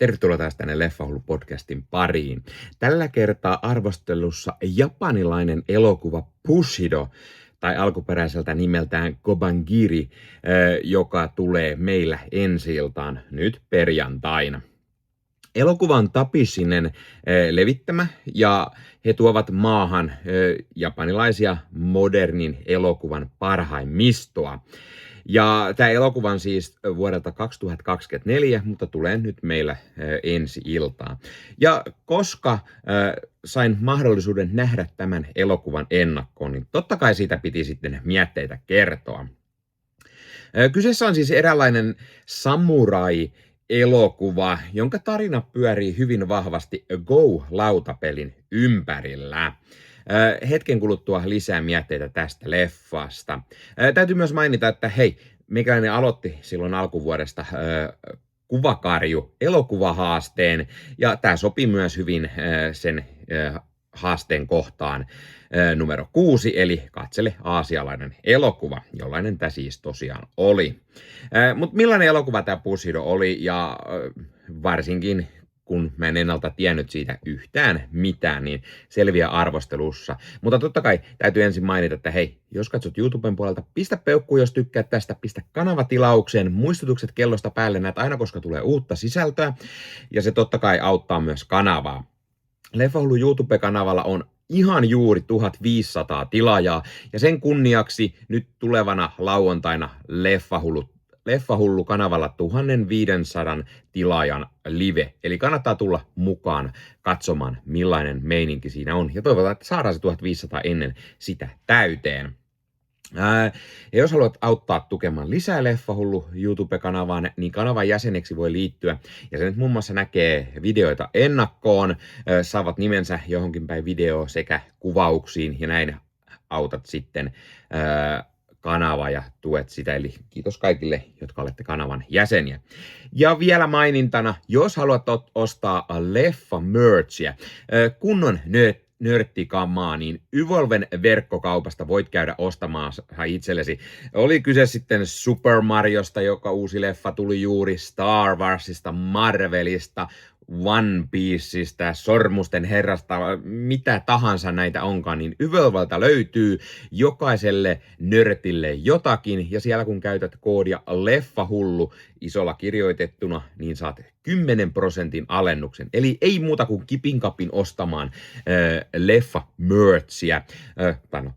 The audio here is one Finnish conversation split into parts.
Tervetuloa taas tänne Leffahullu-podcastin pariin. Tällä kertaa arvostelussa japanilainen elokuva Bushido, tai alkuperäiseltä nimeltään Kobangiri, joka tulee meillä ensi-iltaan nyt perjantaina. Elokuva on Tapishinen levittämä ja he tuovat maahan japanilaisia modernin elokuvan parhaimmistoa. Ja tämä elokuva on siis vuodelta 2024, mutta tulee nyt meillä ensi-iltaan. Ja koska sain mahdollisuuden nähdä tämän elokuvan ennakkoon, niin totta kai siitä piti sitten mietteitä kertoa. Kyseessä on siis eräänlainen samurai-elokuva, jonka tarina pyörii hyvin vahvasti Go-lautapelin ympärillä. Hetken kuluttua lisää mietteitä tästä leffasta. Täytyy myös mainita, että hei, meikäläinen aloitti silloin alkuvuodesta Kuvakarju elokuvahaasteen, ja tämä sopi myös hyvin sen haasteen kohtaan numero 6, eli katsele aasialainen elokuva, jollainen tämä siis tosiaan oli. Mutta millainen elokuva tämä Bushido oli, ja varsinkin kun mä en ennalta tiennyt siitä yhtään mitään, niin selviää arvostelussa. Mutta totta kai täytyy ensin mainita, että hei, jos katsot YouTuben puolelta, pistä peukku, jos tykkäät tästä, pistä kanavatilaukseen, muistutukset kellosta päälle, näet aina, koska tulee uutta sisältöä, ja se totta kai auttaa myös kanavaa. Leffahullu YouTube-kanavalla on ihan juuri 1500 tilaajaa, ja sen kunniaksi nyt tulevana lauantaina Leffahullu-kanavalla 1500 tilaajan live. Eli kannattaa tulla mukaan katsomaan, millainen meininki siinä on. Ja toivotaan, että saadaan se 1500 ennen sitä täyteen. Ja jos haluat auttaa tukemaan lisää Leffahullu YouTube-kanavaan, niin kanavan jäseneksi voi liittyä. Ja se nyt muun muassa näkee videoita ennakkoon, saavat nimensä johonkin päin videoon sekä kuvauksiin, ja näin autat sitten kanava ja tuet sitä, eli kiitos kaikille, jotka olette kanavan jäseniä. Ja vielä mainintana, jos haluat ostaa leffa-merchia, kunnon nörttikamaa, niin Yvolven verkkokaupasta voit käydä ostamaan itsellesi. Oli kyse sitten Super Mariosta, joka uusi leffa tuli juuri, Star Warsista, Marvelista, One Pieceistä, Sormusten herrasta, mitä tahansa näitä onkaan, niin Yvolvalta löytyy jokaiselle nörtille jotakin, ja siellä kun käytät koodia Leffahullu isolla kirjoitettuna, niin saat 10% alennuksen. Eli ei muuta kuin kipin kapin ostamaan leffa-merchia,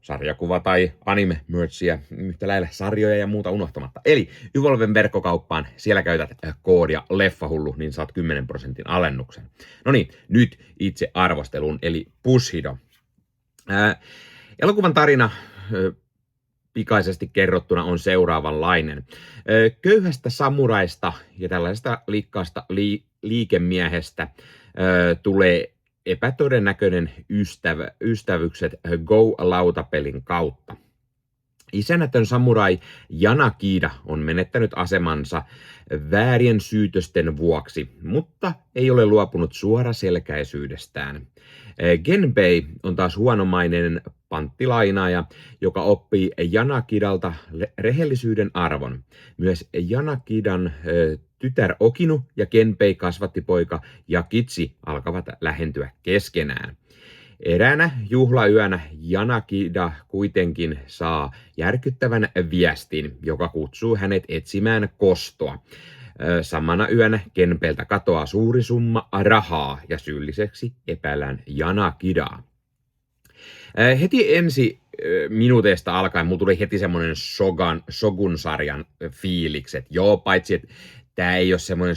sarjakuva- tai anime-merchia, yhtä lailla sarjoja ja muuta unohtamatta. Eli Yvolven verkkokauppaan, siellä käytät koodia Leffahullu, niin saat 10% alennuksen. No niin, nyt itse arvosteluun, eli Bushido. Elokuvan tarina pikaisesti kerrottuna on seuraavanlainen. Köyhästä samuraista ja tällaisesta likkaasta liikemiehestä tulee epätodennäköinen ystävykset Go-lautapelin kautta. Isännätön samurai Yanagida on menettänyt asemansa väärien syytösten vuoksi, mutta ei ole luopunut suoraselkäisyydestään. Genbei on taas huonomainen panttilainaaja, joka oppii Yanagidalta rehellisyyden arvon. Myös Yanagidan tytär Okinu ja Genbei kasvattipoika Yakitsi alkavat lähentyä keskenään. Eräänä juhlayönä Yanagida kuitenkin saa järkyttävän viestin, joka kutsuu hänet etsimään kostoa. Samana yönä Genbeiltä katoaa suuri summa rahaa ja syylliseksi epäillään Yanagidaa. Heti ensi minuuteista alkaen mulla tuli heti semmoinen Shogun-sarjan fiilikset. Joo, paitsi että tämä ei ole semmoinen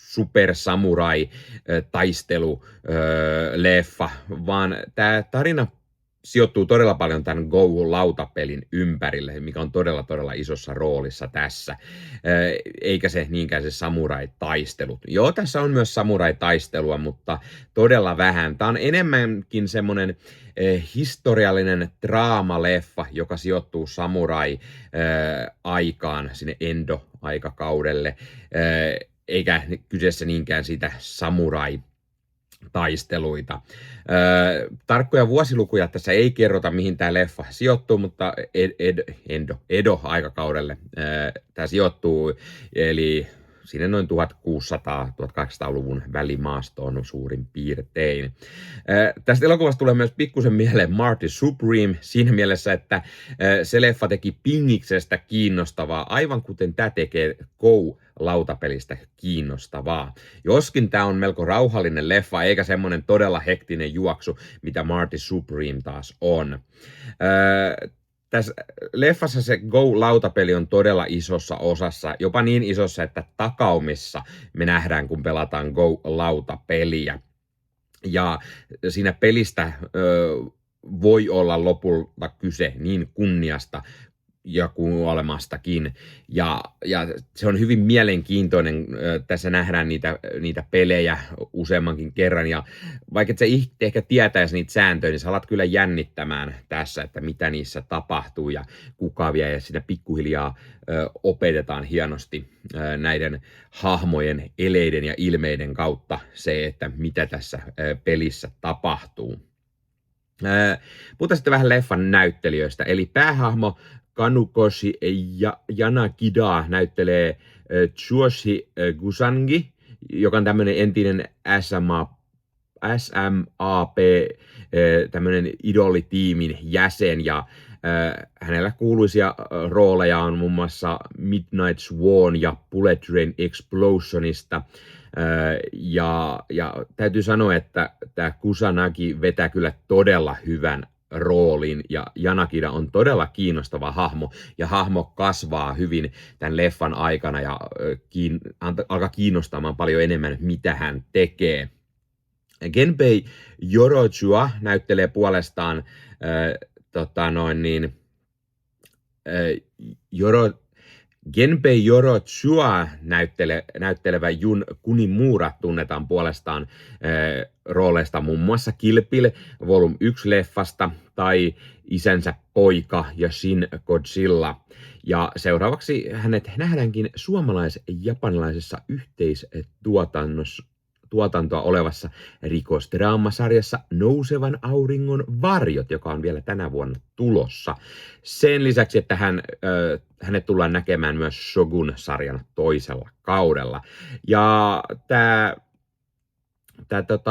super samurai taistelu leffa, vaan tämä tarina sijoittuu todella paljon tämän Go-lautapelin ympärille, mikä on todella isossa roolissa tässä, eikä se niinkään se samurai-taistelut. Joo, tässä on myös samurai-taistelua, mutta todella vähän. Tämä on enemmänkin semmoinen historiallinen draamaleffa, joka sijoittuu samurai-aikaan, sinne Endo-aikakaudelle, eikä kyseessä niinkään sitä samurai-taisteluita. Tarkkoja vuosilukuja tässä ei kerrota, mihin tämä leffa sijoittuu, mutta Edo-aikakaudelle tämä sijoittuu, eli sinne noin 1600-1800-luvun välimaastoon suurin piirtein. Tästä elokuvasta tulee myös pikkusen mieleen Marty Supreme siinä mielessä, että se leffa teki Pingiksestä kiinnostavaa, aivan kuten tämä tekee Go-lautapelistä kiinnostavaa. Joskin tämä on melko rauhallinen leffa, eikä semmoinen todella hektinen juoksu, mitä Marty Supreme taas on. Tässä leffassa se Go-lautapeli on todella isossa osassa, jopa niin isossa, että takaumissa me nähdään, kun pelataan Go-lautapeliä. Ja siinä pelistä voi olla lopulta kyse niin kunniasta ja kuolemastakin. Ja se on hyvin mielenkiintoinen. Tässä nähdään niitä pelejä useammankin kerran. Ja vaikka et sä ehkä tietäisi niitä sääntöjä, niin sä alat kyllä jännittämään tässä, että mitä niissä tapahtuu ja kuka vie. Ja siinä pikkuhiljaa opetetaan hienosti näiden hahmojen eleiden ja ilmeiden kautta se, että mitä tässä pelissä tapahtuu. Puhutaan sitten vähän leffan näyttelijöistä. Eli päähahmo Kanukoshi Yanagida näyttelee Tsuyoshi Kusanagi, joka on tämmöinen entinen SMAP, tämmöinen idolitiimin jäsen, ja hänellä kuuluisia rooleja on muun muassa Midnight Swan ja Bullet Train Explosionista. Ja täytyy sanoa, että tämä Kusanagi vetää kyllä todella hyvän roolin, ja Yanagida on todella kiinnostava hahmo, ja hahmo kasvaa hyvin tämän leffan aikana ja alkaa kiinnostamaan paljon enemmän, mitä hän tekee. Genpei Yorochua näyttelee puolestaan Genpei Yorochua näyttelevä Jun Kunimura tunnetaan puolestaan rooleista muun muassa Kill Bill Volume 1-leffasta tai Isänsä poika ja Shin Godzilla. Ja seuraavaksi hänet nähdäänkin suomalais-japanilaisessa yhteistuotantoa olevassa rikosdraamasarjassa Nousevan auringon varjot, joka on vielä tänä vuonna tulossa. Sen lisäksi, että hänet tullaan näkemään myös Shogun-sarjan toisella kaudella. Ja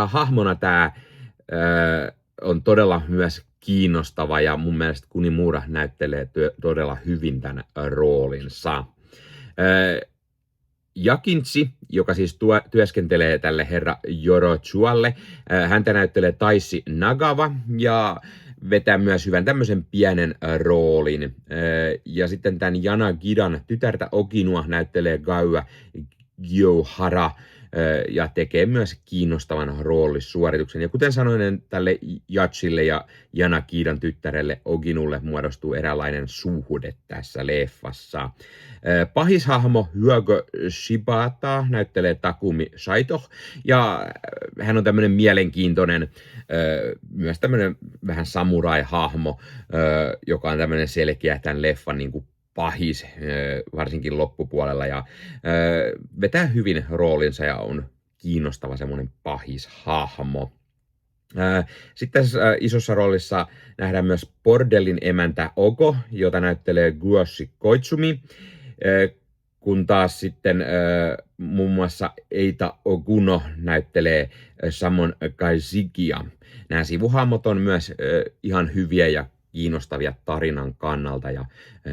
hahmona tämä on todella myös kiinnostava, ja mun mielestä Kunimura näyttelee todella hyvin tämän roolinsa. Yakinchi, joka siis työskentelee tälle herra Yorochualle, häntä näyttelee Taishi Nagawa ja vetää myös hyvän tämmöisen pienen roolin. Ja sitten tämän Yanagidan tytärtä Okinua näyttelee Gaua Gyohara ja tekee myös kiinnostavan roolisuorituksen. Ja kuten sanoin, tälle Yachille ja Yanagidan tyttärelle Oginulle muodostuu eräänlainen suhde tässä leffassa. Pahishahmo Hyogo Shibata näyttelee Takumi Saito, ja hän on tämmöinen mielenkiintoinen, myös tämmöinen vähän samurai-hahmo, joka on tämmöinen selkeä tämän leffan niin kuin pahis, varsinkin loppupuolella, ja vetää hyvin roolinsa ja on kiinnostava semmoinen pahishahmo. Sitten tässä isossa roolissa nähdään myös bordellin emäntä Ogo, jota näyttelee Guyoshi Koizumi, kun taas sitten muun muassa Eita Oguno näyttelee Samon Kaishikia. Nämä sivuhahmot on myös ihan hyviä ja kiinnostavia tarinan kannalta, ja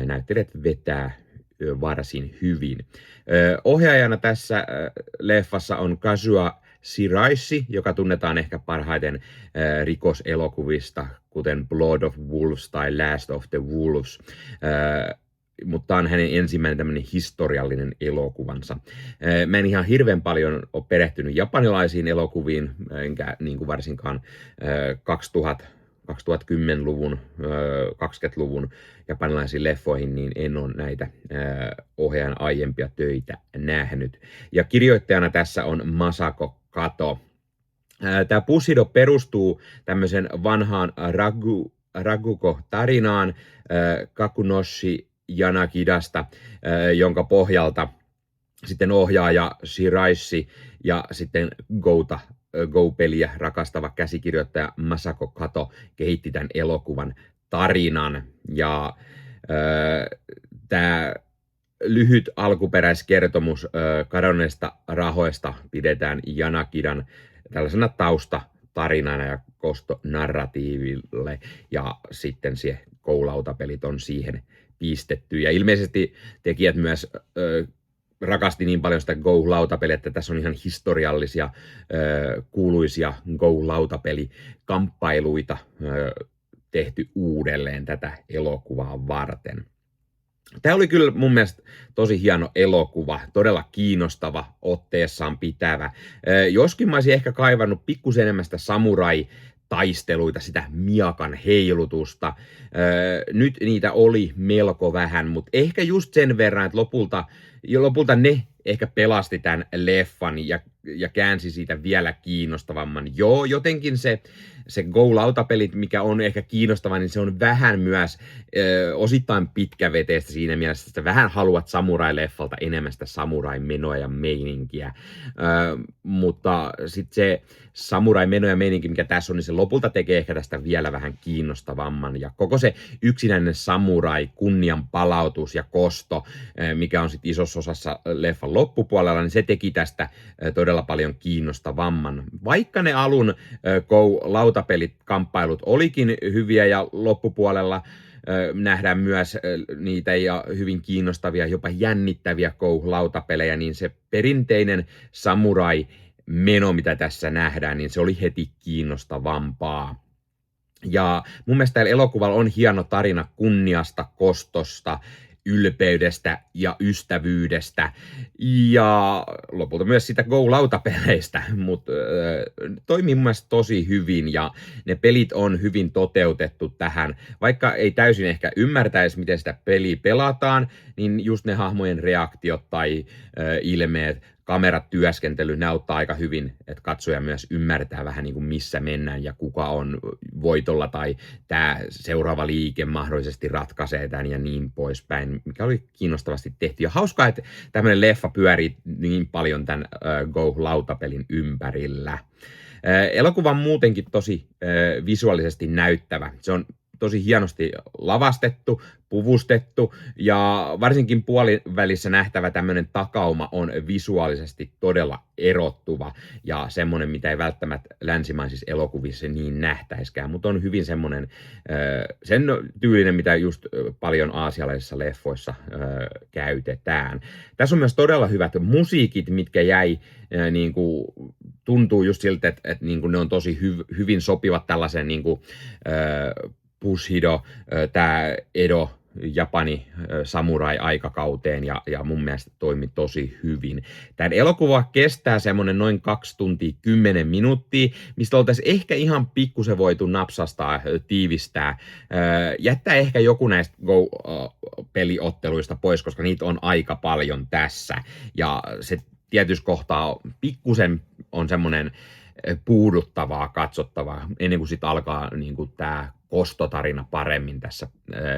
näyttelijät vetää varsin hyvin. Ohjaajana tässä leffassa on Kazuo Shiraishi, joka tunnetaan ehkä parhaiten rikoselokuvista, kuten Blood of Wolves tai Last of the Wolves, mutta tämä on hänen ensimmäinen tämmöinen historiallinen elokuvansa. Mä en ihan hirveän paljon ole perehtynyt japanilaisiin elokuviin, enkä niin kuin varsinkaan 2010-luvun, 20-luvun japanilaisiin leffoihin, niin en ole näitä ohjaajan aiempia töitä nähnyt. Ja kirjoittajana tässä on Masako Kato. Tämä Bushido perustuu tämmöisen vanhaan Raguko-tarinaan Kakunoshi Yanagidasta, jonka pohjalta sitten ohjaaja Shiraishi ja sitten Go-peliä rakastava käsikirjoittaja Masako Kato kehitti tämän elokuvan tarinan. Ja tämä lyhyt alkuperäiskertomus kadonneista rahoista pidetään Yanagidan tällaisena taustatarinana ja kostonarratiiville, ja sitten se Go-lautapelit on siihen pistetty. Ja ilmeisesti tekijät myös rakasti niin paljon sitä Go-lautapeliä, että tässä on ihan historiallisia, kuuluisia Go-lautapelikamppailuita tehty uudelleen tätä elokuvaa varten. Tämä oli kyllä mun mielestä tosi hieno elokuva, todella kiinnostava, otteessaan pitävä. Joskin mä olisin ehkä kaivannut pikkusen enemmän sitä samurai-taisteluita, sitä miakan heilutusta. Nyt niitä oli melko vähän, mutta ehkä just sen verran, että lopulta ne ehkä pelasti tämän leffan ja käänsi siitä vielä kiinnostavamman. Joo, jotenkin se Go-lautapelit, mikä on ehkä kiinnostava, niin se on vähän myös osittain pitkäveteistä siinä mielessä, että vähän haluat samurai-leffalta enemmän sitä samurai-menoa ja meininkiä. Mutta sitten se samurai-meno ja meininki, mikä tässä on, niin se lopulta tekee ehkä tästä vielä vähän kiinnostavamman. Ja koko se yksinäinen samurai, kunnian palautus ja kosto, mikä on sitten isossa osassa leffan loppupuolella, niin se teki tästä todella paljon kiinnostavamman. Vaikka ne alun Go-lautapelit-kamppailut olikin hyviä ja loppupuolella nähdään myös niitä ja hyvin kiinnostavia, jopa jännittäviä Go-lautapelejä, niin se perinteinen samurai-meno, mitä tässä nähdään, niin se oli heti kiinnostavampaa. Ja mun mielestä täällä elokuvalla on hieno tarina kunniasta, kostosta, ylpeydestä ja ystävyydestä ja lopulta myös sitä Go-lautapeleistä, mutta toimii mun mielestä tosi hyvin ja ne pelit on hyvin toteutettu tähän. Vaikka ei täysin ehkä ymmärtäisi, miten sitä peliä pelataan, niin just ne hahmojen reaktiot tai ilmeet, kameratyöskentely näyttää aika hyvin, että katsoja myös ymmärtää vähän niin kuin missä mennään ja kuka on voitolla tai tämä seuraava liike mahdollisesti ratkaisee tämän ja niin poispäin, mikä oli kiinnostavasti tehty. Ja hauskaa, että tämmöinen leffa pyörii niin paljon tämän Go-lautapelin ympärillä. Elokuva on muutenkin tosi visuaalisesti näyttävä. Se on tosi hienosti lavastettu, puvustettu ja varsinkin puolivälissä nähtävä tämmöinen takauma on visuaalisesti todella erottuva ja semmoinen, mitä ei välttämättä länsimaisissa elokuvissa niin nähtäiskään, mutta on hyvin semmoinen sen tyylinen, mitä just paljon aasialaisissa leffoissa käytetään. Tässä on myös todella hyvät musiikit, mitkä jäi niin kuin, tuntuu just siltä, että niin kuin ne on tosi hyvin sopivat tällaisen niin kuin, Bushido, tämä Edo, Japani, samurai-aikakauteen ja mun mielestä toimi tosi hyvin. Tämä elokuva kestää semmoinen noin 2 tuntia 10 minuuttia, mistä oltaisiin ehkä ihan pikkusen voitu napsastaa, tiivistää. Jättää ehkä joku näistä Go-peliotteluista pois, koska niitä on aika paljon tässä. Ja se tietyssä kohtaa pikkusen on semmoinen puuduttavaa, katsottavaa, ennen kuin sitten alkaa niin kuin tämä kostotarina paremmin tässä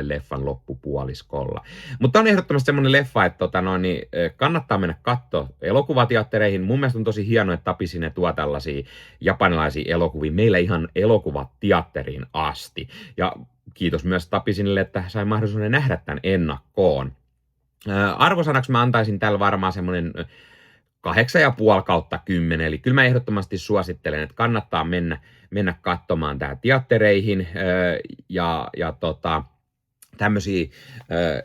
leffan loppupuoliskolla. Mutta on ehdottomasti semmoinen leffa, että kannattaa mennä katsoa elokuvateattereihin. Mun mielestä on tosi hienoa, että Tapisine tuo tällaisia japanilaisia elokuvia meillä ihan elokuvateatteriin asti. Ja kiitos myös Tapisinille, että sai mahdollisuuden nähdä tämän ennakkoon. Arvosanaksi mä antaisin tällä varmaan semmoinen 8,5/10, eli kyllä mä ehdottomasti suosittelen, että kannattaa mennä katsomaan tää teattereihin ja tämmöisiä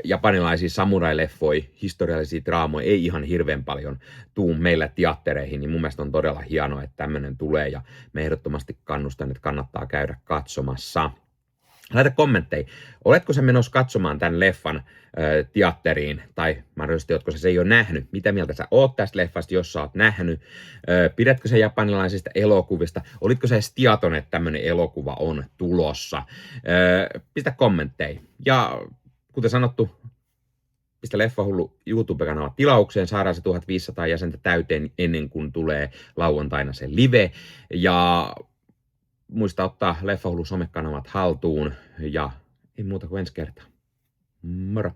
japanilaisia samurai-leffoja, historiallisia draamoja ei ihan hirveän paljon tuu meillä teattereihin, niin mun mielestä on todella hienoa, että tämmöinen tulee ja me ehdottomasti kannustan, että kannattaa käydä katsomassa. Laita kommentteja. Oletko sä menossa katsomaan tämän leffan teatteriin, tai mahdollisesti oletko sä ei ole nähnyt? Mitä mieltä sä oot tästä leffasta, jos sä oot nähnyt? Pidätkö sä japanilaisista elokuvista? Olitko sä edes tietoinen, että tämmöinen elokuva on tulossa? Pistä kommentteja. Ja kuten sanottu, pistä Leffahullu YouTube-kanava tilaukseen. Saadaan se 1500 jäsentä täyteen ennen kuin tulee lauantaina se live. Ja muista ottaa Leffahullu somekanavat haltuun ja ei muuta kuin ensi kertaa. Moro!